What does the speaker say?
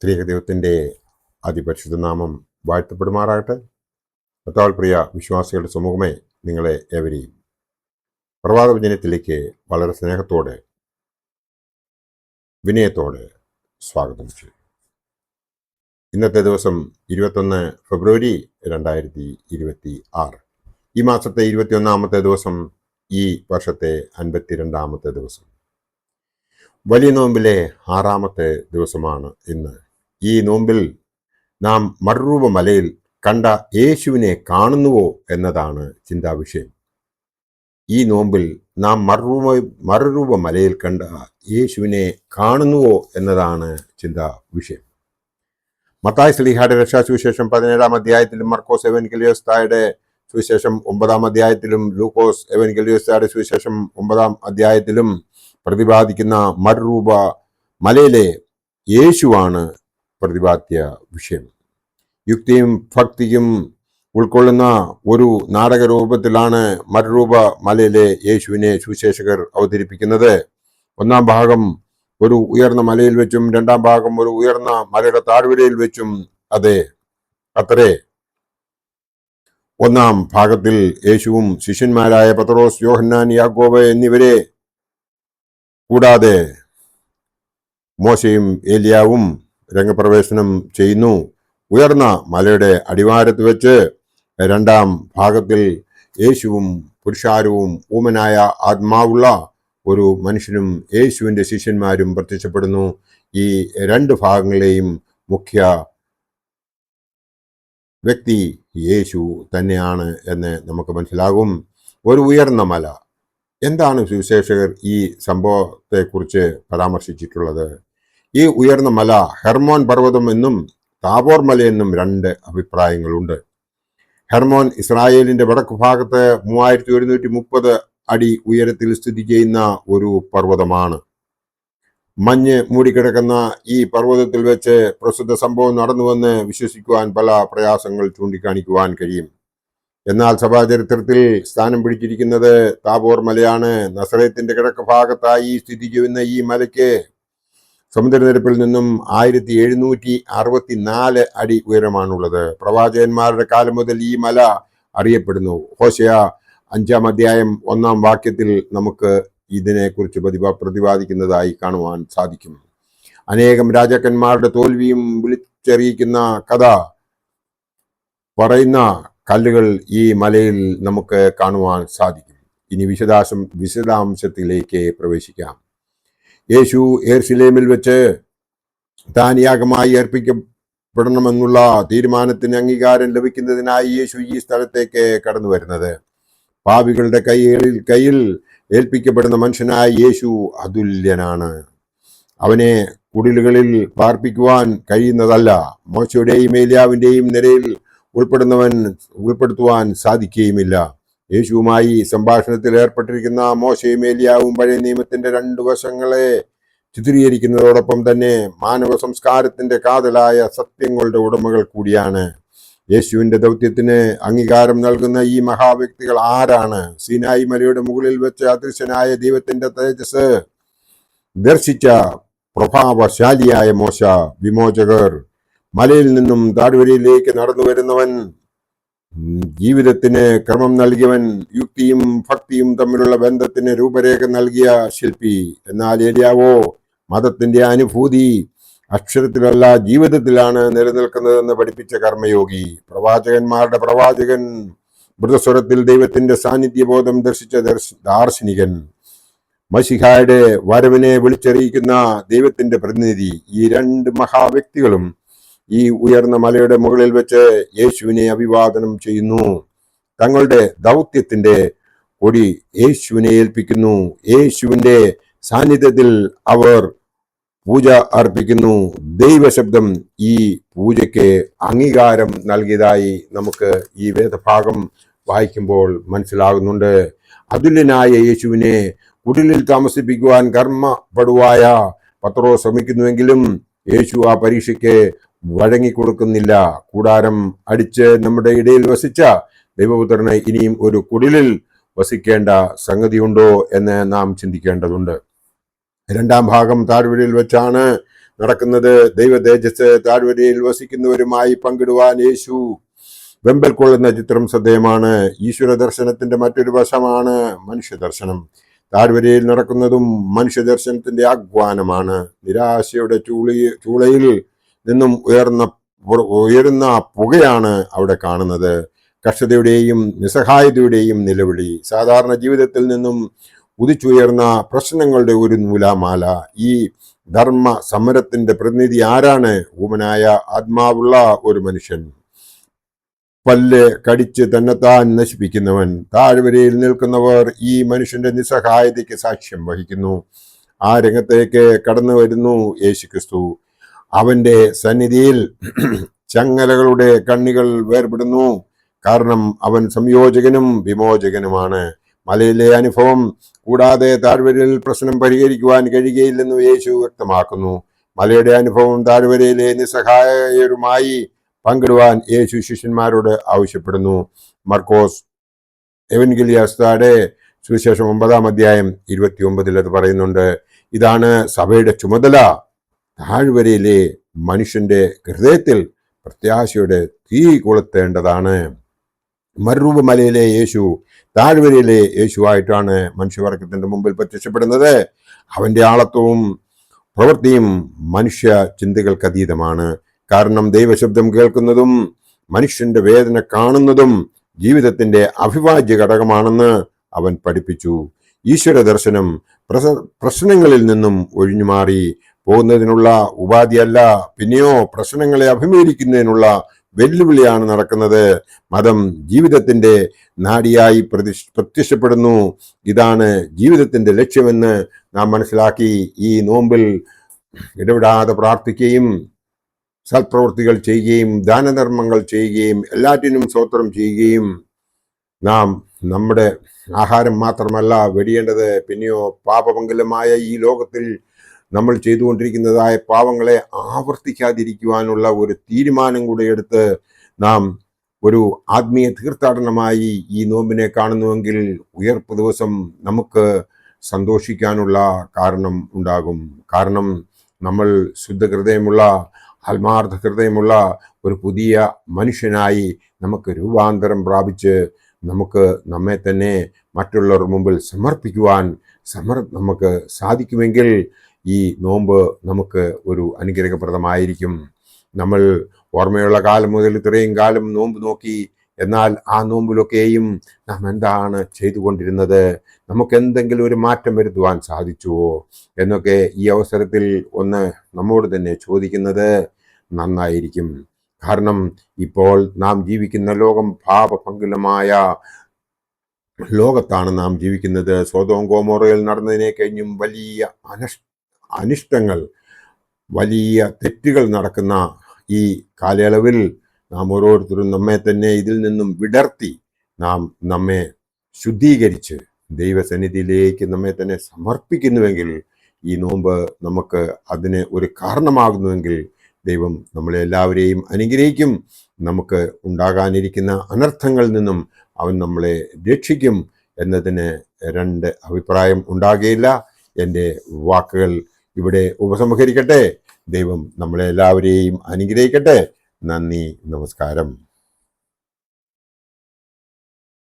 ത്രിയേക ദൈവത്തിൻ്റെ അതിപരിശുദ്ധ നാമം വാഴ്ത്തപ്പെടുമാറാകട്ടെ. കർത്താവിൽ പ്രിയ വിശ്വാസികളുടെ സമൂഹമേ, നിങ്ങളെ ഏവരെയും പ്രഭാതവചനത്തിലേക്ക് വളരെ സ്നേഹത്തോടെ വിനയത്തോടെ സ്വാഗതം ചെയ്യും. ഇന്നത്തെ ദിവസം 21 ഫെബ്രുവരി 2026. ഈ മാസത്തെ 21ാമത്തെ ദിവസം, ഈ വർഷത്തെ 52ാമത്തെ ദിവസം, വലിയ നോമ്പിലെ 6ാമത്തെ ദിവസമാണ് ഇന്ന്. ഈ നോമ്പിൽ നാം മറുരൂപ മലയിൽ കണ്ട യേശുവിനെ കാണുന്നുവോ എന്നതാണ് ചിന്താവിഷയം. ഈ നോമ്പിൽ നാം മറുരൂപ മലയിൽ കണ്ട യേശുവിനെ കാണുന്നുവോ എന്നതാണ് ചിന്താ വിഷയം. മത്തായി ശ്ലീഹായുടെ രക്ഷാസുവിശേഷം 17ാം അധ്യായത്തിലും മർക്കോസ് എവൻഗേലിയോസ്തായുടെ സുവിശേഷം 9ാം അധ്യായത്തിലും ലൂക്കോസ് എവൻഗേലിയോസ്തായുടെ സുവിശേഷം 9ാം അധ്യായത്തിലും പ്രതിപാദിക്കുന്ന മറുരൂപ മലയിലെ യേശുവാണ് പ്രതിപാദ്യ വിഷയം. യുക്തിയും ഭക്തിയും ഉൾക്കൊള്ളുന്ന ഒരു നാടകരൂപത്തിലാണ് മറുരൂപ മലയിലെ യേശുവിനെ സുവിശേഷകർ അവതരിപ്പിക്കുന്നത്. 1ാം ഭാഗം ഒരു ഉയർന്ന മലയിൽ വെച്ചും 2ാം ഭാഗം ഒരു ഉയർന്ന മലയുടെ താഴ്വരയിൽ വെച്ചും അത്രേ. 1ാം ഭാഗത്തിൽ യേശുവും ശിഷ്യന്മാരായ പത്രോസ്, യോഹന്നാൻ, യാക്കോബ് എന്നിവരെ കൂടാതെ മോശയും ഏലിയാവും രംഗപ്രവേശനം ചെയ്യുന്നു. ഉയർന്ന മലയുടെ അടിവാരത്ത് വെച്ച് 2ാം ഭാഗത്തിൽ യേശുവും പുരുഷാരവും ഊമനായ ആത്മാവുള്ള ഒരു മനുഷ്യനും യേശുവിൻ്റെ ശിഷ്യന്മാരും പ്രത്യക്ഷപ്പെടുന്നു. ഈ 2 ഭാഗങ്ങളെയും മുഖ്യ വ്യക്തി യേശു തന്നെയാണ് എന്ന് നമുക്ക് മനസ്സിലാകും. ഒരു ഉയർന്ന മല, എന്താണ് സുവിശേഷകർ ഈ സംഭവത്തെക്കുറിച്ച് പരാമർശിച്ചിട്ടുള്ളത്? ഈ ഉയർന്ന മല ഹെർമോൻ പർവ്വതം എന്നും താബോർ മലയെന്നും 2 അഭിപ്രായങ്ങളുണ്ട്. ഹെർമോൻ ഇസ്രായേലിന്റെ വടക്കു ഭാഗത്ത് 3130 അടി ഉയരത്തിൽ സ്ഥിതി ചെയ്യുന്ന ഒരു പർവ്വതമാണ്. മഞ്ഞ് മൂടിക്കിടക്കുന്ന ഈ പർവ്വതത്തിൽ വെച്ച് പ്രസ്തുത സംഭവം നടന്നുവെന്ന് വിശ്വസിക്കുവാൻ പല പ്രയാസങ്ങൾ ചൂണ്ടിക്കാണിക്കുവാൻ കഴിയും. എന്നാൽ സഭാചരിത്രത്തിൽ സ്ഥാനം പിടിച്ചിരിക്കുന്നത് താബോർ മലയാണ്. നസറേത്തിന്റെ കിഴക്ക് ഭാഗത്തായി സ്ഥിതി ചെയ്യുന്ന ഈ മലയ്ക്ക് സമുദ്രനിരപ്പിൽ നിന്നും 1764 അടി ഉയരമാണുള്ളത്. പ്രവാചകന്മാരുടെ കാലം മുതൽ ഈ മല അറിയപ്പെടുന്നു. ഹോശേയ 5ാം അധ്യായം 1ാം വാക്യത്തിൽ നമുക്ക് ഇതിനെക്കുറിച്ച് പ്രതിപാദിക്കുന്നതായി കാണുവാൻ സാധിക്കും. അനേകം രാജാക്കന്മാരുടെ തോൽവിയും വിളിച്ചറിയിക്കുന്ന കഥ പറയുന്ന കല്ലുകൾ ഈ മലയിൽ നമുക്ക് കാണുവാൻ സാധിക്കും. ഇനി വിശദാംശത്തിലേക്ക് പ്രവേശിക്കാം. യേശു യെരുശലേമിൽ വെച്ച് താൻ യാഗമായി അർപ്പിക്കപ്പെടണമെന്നുള്ള തീരുമാനത്തിന് അംഗീകാരം ലഭിക്കുന്നതിനായി യേശു ഈ സ്ഥലത്തേക്ക് കടന്നു വരുന്നത്. പാപികളുടെ കയ്യിൽ ഏൽപ്പിക്കപ്പെടുന്ന മനുഷ്യനായ യേശു അതുല്യനാണ്. അവനെ കുടിലുകളിൽ പാർപ്പിക്കുവാൻ കഴിയുന്നതല്ല. മോശയുടെയും ഏലിയാവിൻ്റെയും നിരയിൽ ഉൾപ്പെടുത്തുവാൻ സാധിക്കുകയുമില്ല. യേശുവുമായി സംഭാഷണത്തിൽ ഏർപ്പെട്ടിരിക്കുന്ന മോശയും ഏലിയാവും പഴയ നിയമത്തിന്റെ 2 വശങ്ങളെ ചിത്രീകരിക്കുന്നതോടൊപ്പം തന്നെ മാനവ സംസ്കാരത്തിന്റെ കാതലായ സത്യങ്ങളുടെ ഉടമകൾ കൂടിയാണ്. യേശുവിന്റെ ദൗത്യത്തിന് അംഗീകാരം നൽകുന്ന ഈ മഹാവ്യക്തികൾ ആരാണ്? സീനായി മലയുടെ മുകളിൽ വെച്ച് അദൃശ്യനായ ദൈവത്തിന്റെ തേജസ് ദർശിച്ച പ്രഭാവശാലിയായ മോശ, വിമോചകർ, മലയിൽ നിന്നും താഴ്വരയിലേക്ക് നടന്നു വരുന്നവൻ, ജീവിതത്തിന് ക്രമം നൽകിയവൻ, യുക്തിയും ഭക്തിയും തമ്മിലുള്ള ബന്ധത്തിന് രൂപരേഖ നൽകിയ ശില്പി. എന്നാൽ ഏലിയാവോ മതത്തിന്റെ അനുഭൂതി അക്ഷരത്തിലല്ല ജീവിതത്തിലാണ് നിലനിൽക്കുന്നതെന്ന് പഠിപ്പിച്ച കർമ്മയോഗി. പ്രവാചകന്മാരുടെ പ്രവാചകൻ, മൃതസ്വരത്തിൽ ദൈവത്തിന്റെ സാന്നിധ്യബോധം ദർശിച്ച ദാർശനികൻ, മശിഹായുടെ വരവിനെ വിളിച്ചറിയിക്കുന്ന ദൈവത്തിന്റെ പ്രതിനിധി. ഈ 2 മഹാവ്യക്തികളും ഈ ഉയർന്ന മലയുടെ മുകളിൽ വെച്ച് യേശുവിനെ അഭിവാദനം ചെയ്യുന്നു. തങ്ങളുടെ ദൗത്യത്തിന്റെ കൊടി യേശുവിനെ ഏൽപ്പിക്കുന്നു. യേശുവിന്റെ സാന്നിധ്യത്തിൽ അവർ പൂജ അർപ്പിക്കുന്നു. ദൈവശബ്ദം ഈ പൂജയ്ക്ക് അംഗീകാരം നൽകിയതായി നമുക്ക് ഈ വേദഭാഗം വായിക്കുമ്പോൾ മനസ്സിലാകുന്നുണ്ട്. അതുല്യനായ യേശുവിനെ കുടിലിൽ താമസിപ്പിക്കുവാൻ കർമ്മപടുവായ പത്രോസ് ശ്രമിക്കുന്നുവെങ്കിലും യേശു ആ പരീക്ഷയ്ക്ക് വഴങ്ങിക്കൊടുക്കുന്നില്ല. കൂടാരം അടിച്ച് നമ്മുടെ ഇടയിൽ വസിച്ച ദൈവപുത്രന് ഇനിയും ഒരു കുടിലിൽ വസിക്കേണ്ട സംഗതിയുണ്ടോ എന്ന് നാം ചിന്തിക്കേണ്ടതുണ്ട്. 2ാം ഭാഗം താഴ്വരയിൽ വെച്ചാണ് നടക്കുന്നത്. ദൈവ തേജസ് താഴ്വരയിൽ വസിക്കുന്നവരുമായി പങ്കിടുവാൻ യേശു വെമ്പൽ കൊള്ളുന്ന ചിത്രം ശ്രദ്ധേയമാണ്. ഈശ്വര ദർശനത്തിന്റെ മറ്റൊരു വശമാണ് മനുഷ്യ ദർശനം. താഴ്വരയിൽ നടക്കുന്നതും മനുഷ്യ ദർശനത്തിന്റെ ആഹ്വാനമാണ്. നിരാശയുടെ ചൂളയിൽ നിന്നും ഉയരുന്ന പുകയാണ് അവിടെ കാണുന്നത്. കഷ്ടതയുടെയും നിസ്സഹായതയുടെയും നിലവിളി. സാധാരണ ജീവിതത്തിൽ നിന്നും ഉദിച്ചുയർന്ന പ്രശ്നങ്ങളുടെ ഒരു നൂലാമാല. ഈ ധർമ്മ സമരത്തിന്റെ പ്രതിനിധി ആരാണ്? ഊമനായ ആത്മാവുള്ള ഒരു മനുഷ്യൻ, പല്ല് കടിച്ച് തന്നെത്താൻ നശിപ്പിക്കുന്നവൻ. താഴ്വരയിൽ നിൽക്കുന്നവർ ഈ മനുഷ്യന്റെ നിസ്സഹായതയ്ക്ക് സാക്ഷ്യം വഹിക്കുന്നു. ആ രംഗത്തേക്ക് കടന്നു വരുന്നു യേശുക്രിസ്തു. അവന്റെ സന്നിധിയിൽ ചങ്ങലകളുടെ കണ്ണികൾ വേർപെടുന്നു. കാരണം അവൻ സംയോജകനും വിമോചകനുമാണ്. മലയിലെ അനുഭവം കൂടാതെ താഴ്വരയിൽ പ്രശ്നം പരിഹരിക്കുവാൻ കഴിയുകയില്ലെന്ന് യേശു വ്യക്തമാക്കുന്നു. മലയുടെ അനുഭവം താഴ്വരയിലെ നിസ്സഹായരുമായി പങ്കിടുവാൻ യേശു ശിഷ്യന്മാരോട് ആവശ്യപ്പെടുന്നു. മർക്കോസ് എവൻഗേലിയാസ്താടെ സുവിശേഷം 9-ാം അധ്യായം 29 അത് പറയുന്നുണ്ട്. ഇതാണ് സഭയുടെ ചുമതല. താഴ്വരയിലെ മനുഷ്യന്റെ ഹൃദയത്തിൽ പ്രത്യാശയുടെ തീ കൊളുത്തേണ്ടതാണ്. മരുഭൂമിയിലെ യേശു താഴ്വരയിലെ യേശുവായിട്ടാണ് മനുഷ്യവർഗത്തിന്റെ മുമ്പിൽ പ്രത്യക്ഷപ്പെടുന്നത്. അവന്റെ ആളത്വവും പ്രവൃത്തിയും മനുഷ്യ ചിന്തകൾക്ക് അതീതമാണ്. കാരണം ദൈവശബ്ദം കേൾക്കുന്നതും മനുഷ്യന്റെ വേദന കാണുന്നതും ജീവിതത്തിന്റെ അവിഭാജ്യ ഘടകമാണെന്ന് അവൻ പഠിപ്പിച്ചു. ഈശ്വര ദർശനം പ്രശ്നങ്ങളിൽ നിന്നും ഒഴിഞ്ഞുമാറി പോകുന്നതിനുള്ള ഉപാധിയല്ല, പിന്നെയോ പ്രശ്നങ്ങളെ അഭിമുഖീകരിക്കുന്നതിനുള്ള വെല്ലുവിളിയാണ് നടക്കുന്നത്. മതം ജീവിതത്തിന്റെ നാഡിയായി പ്രത്യക്ഷപ്പെടുന്നു. ഇതാണ് ജീവിതത്തിന്റെ ലക്ഷ്യമെന്ന് നാം മനസ്സിലാക്കി ഈ നോമ്പിൽ ഇടപെടാതെ പ്രാർത്ഥിക്കുകയും സൽപ്രവൃത്തികൾ ചെയ്യുകയും ദാനധർമ്മങ്ങൾ ചെയ്യുകയും എല്ലാറ്റിനും സ്തോത്രം ചെയ്യുകയും നാം നമ്മുടെ ആഹാരം മാത്രമല്ല വെടിയേണ്ടത്, പിന്നെയോ പാപമംഗലമായ ഈ ലോകത്തിൽ നമ്മൾ ചെയ്തുകൊണ്ടിരിക്കുന്നതായ പാവങ്ങളെ ആവർത്തിക്കാതിരിക്കുവാനുള്ള ഒരു തീരുമാനം കൂടെ എടുത്ത് നാം ഒരു ആത്മീയ തീർത്ഥാടനമായി ഈ നോമ്പിനെ കാണുന്നുവെങ്കിൽ ഉയർപ്പ് ദിവസം നമുക്ക് സന്തോഷിക്കാനുള്ള കാരണം ഉണ്ടാകും. കാരണം നമ്മൾ ശുദ്ധഹൃദയമുള്ള ആത്മാർത്ഥ ഹൃദയമുള്ള ഒരു പുതിയ മനുഷ്യനായി നമുക്ക് രൂപാന്തരം പ്രാപിച്ച് നമുക്ക് നമ്മെ തന്നെ മറ്റുള്ളവർ മുമ്പിൽ സമർപ്പിക്കുവാൻ നമുക്ക് സാധിക്കുമെങ്കിൽ ഈ നോമ്പ് നമുക്ക് ഒരു അനുഗ്രഹപ്രദമായിരിക്കും. നമ്മൾ ഓർമ്മയുള്ള കാലം മുതൽ ഇത്രയും കാലം നോമ്പ് നോക്കി. എന്നാൽ ആ നോമ്പിലൊക്കെയും നാം എന്താണ് ചെയ്തുകൊണ്ടിരുന്നത്? നമുക്ക് എന്തെങ്കിലും ഒരു മാറ്റം വരുത്തുവാൻ സാധിച്ചുവോ എന്നൊക്കെ ഈ അവസരത്തിൽ ഒന്ന് നമ്മോട് തന്നെ ചോദിക്കുന്നത് നന്നായിരിക്കും. കാരണം ഇപ്പോൾ നാം ജീവിക്കുന്ന ലോകം പാപപങ്കുലമായ ലോകത്താണ് നാം ജീവിക്കുന്നത്. സൊദോം ഗൊമോറയിൽ നടന്നതിനെ കഴിഞ്ഞും വലിയ അനിഷ്ടങ്ങൾ, വലിയ തെറ്റുകൾ നടക്കുന്ന ഈ കാലയളവിൽ നാം ഓരോരുത്തരും നമ്മെ തന്നെ ഇതിൽ നിന്നും വിടർത്തി നാം നമ്മെ ശുദ്ധീകരിച്ച് ദൈവസന്നിധിയിലേക്ക് നമ്മെ തന്നെ സമർപ്പിക്കുന്നുവെങ്കിൽ ഈ നോമ്പ് നമുക്ക് അതിന് ഒരു കാരണമാകുന്നുവെങ്കിൽ ദൈവം നമ്മളെ എല്ലാവരെയും അനുഗ്രഹിക്കും. നമുക്ക് ഉണ്ടാകാനിരിക്കുന്ന അനർത്ഥങ്ങളിൽ നിന്നും അവൻ നമ്മളെ രക്ഷിക്കും എന്നതിന് രണ്ട് അഭിപ്രായം ഉണ്ടാകുകയില്ല. എൻ്റെ വാക്കുകൾ ഇവിടെ ഉപസംഹരിക്കട്ടെ. ദൈവം നമ്മളെ എല്ലാവരെയും അനുഗ്രഹിക്കട്ടെ. നന്ദി, നമസ്കാരം.